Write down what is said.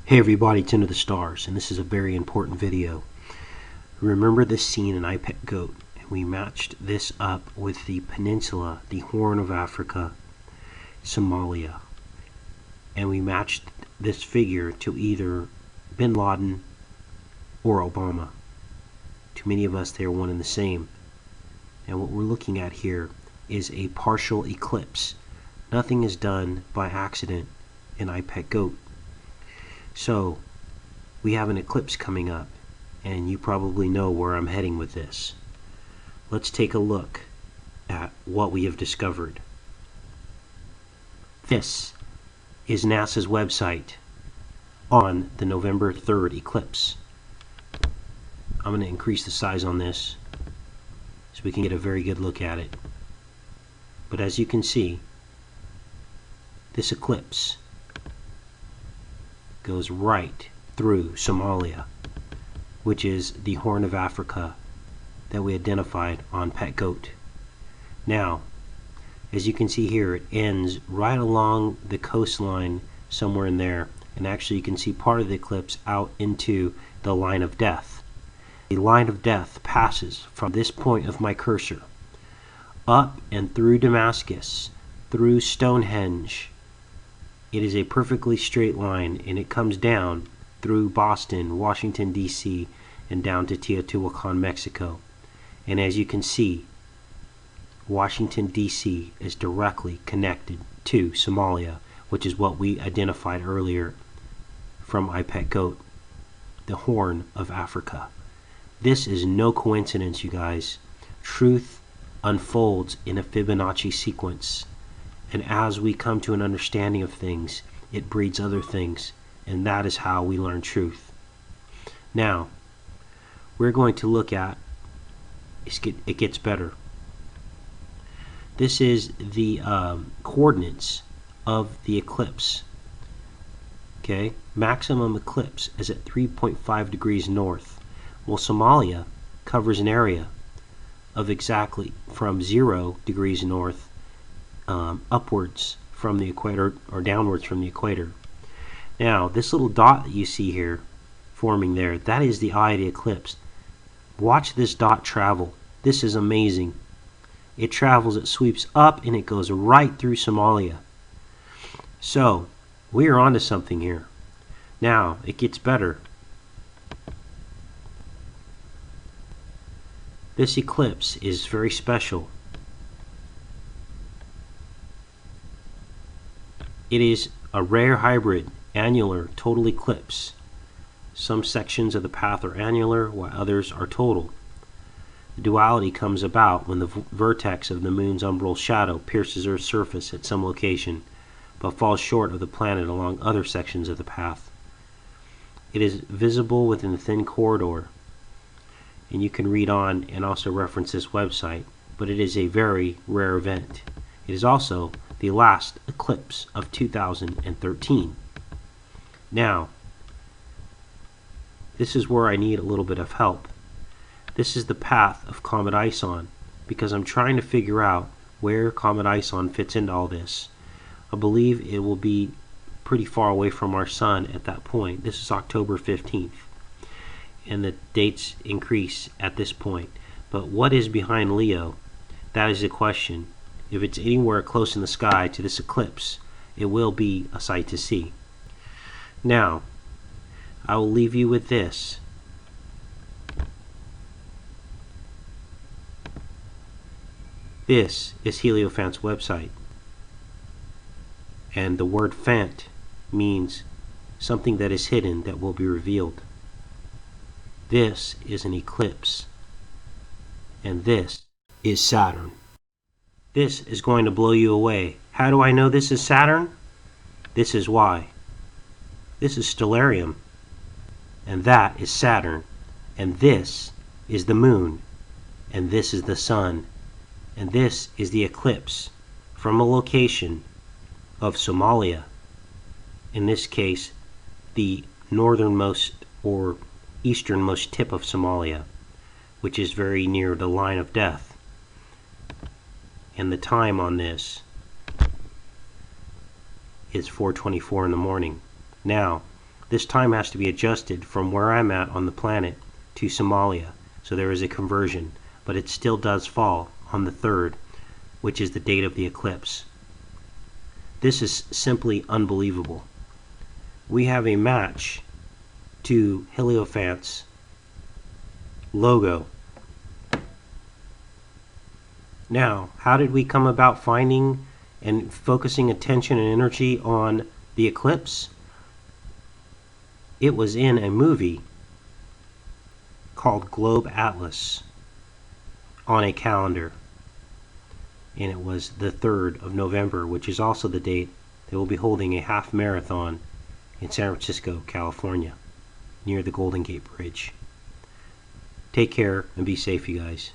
Hey everybody, it's Into the Stars, and this is a very important video. Remember this scene in iPet Goat, and we matched this up with the peninsula, the Horn of Africa, Somalia. And we matched this figure to either Bin Laden or Obama. To many of us, they are one and the same. And what we're looking at here is a partial eclipse. Nothing is done by accident in iPet Goat. So, we have an eclipse coming up, and you probably know where I'm heading with this. Let's take a look at what we have discovered. This is NASA's website on the November 3rd eclipse. I'm going to increase the size on this so we can get a very good look at it. But as you can see, this eclipse goes right through Somalia, which is the Horn of Africa that we identified on Pet Goat. Now, as you can see here, it ends right along the coastline somewhere in there, and actually you can see part of the eclipse out into the line of death. The line of death passes from this point of my cursor up and through Damascus, through Stonehenge. It is a perfectly straight line, and it comes down through Boston, Washington, D.C., and down to Teotihuacan, Mexico. And as you can see, Washington, D.C. is directly connected to Somalia, which is what we identified earlier from iPet Goat, the Horn of Africa. This is no coincidence, you guys. Truth unfolds in a Fibonacci sequence. And as we come to an understanding of things, it breeds other things. And that is how we learn truth. Now, we're going to look at, it gets better. This is the coordinates of the eclipse. Okay, maximum eclipse is at 3.5 degrees north. Well, Somalia covers an area of exactly from 0 degrees north upwards from the equator, or downwards from the equator. Now, this little dot that you see here forming there, that is the eye of the eclipse. Watch this dot travel. This is amazing. It travels, it sweeps up, and it goes right through Somalia. So, we are onto something here. Now, it gets better. This eclipse is very special. It is a rare hybrid annular total eclipse. Some sections of the path are annular while others are total. The duality comes about when the vertex of the moon's umbral shadow pierces Earth's surface at some location, but falls short of the planet along other sections of the path. It is visible within the thin corridor, and you can read on and also reference this website, but it is a very rare event. It is also the last eclipse of 2013. Now, this is where I need a little bit of help. This is the path of Comet Ison, because I'm trying to figure out where Comet Ison fits into all this. I believe it will be pretty far away from our sun at that point. This is October 15th, and the dates increase at this point. But what is behind Leo? That is the question. If it's anywhere close in the sky to this eclipse, it will be a sight to see. Now, I will leave you with this. This is Heliofant's website. And the word fant means something that is hidden that will be revealed. This is an eclipse. And this is Saturn. This is going to blow you away. How do I know this is Saturn? This is why. This is stellarium. And that is Saturn. And this is the moon. And this is the sun. And this is the eclipse from a location of Somalia. In this case, the northernmost or easternmost tip of Somalia, which is very near the line of death. And the time on this is 4:24 in the morning. Now, this time has to be adjusted from where I'm at on the planet to Somalia. So there is a conversion, but it still does fall on the 3rd, which is the date of the eclipse. This is simply unbelievable. We have a match to Heliofant's logo. Now, how did we come about finding and focusing attention and energy on the eclipse? It was in a movie called Globe Atlas on a calendar, and it was the 3rd of November, which is also the date they will be holding a half marathon in San Francisco, California, near the Golden Gate Bridge. Take care and be safe, you guys.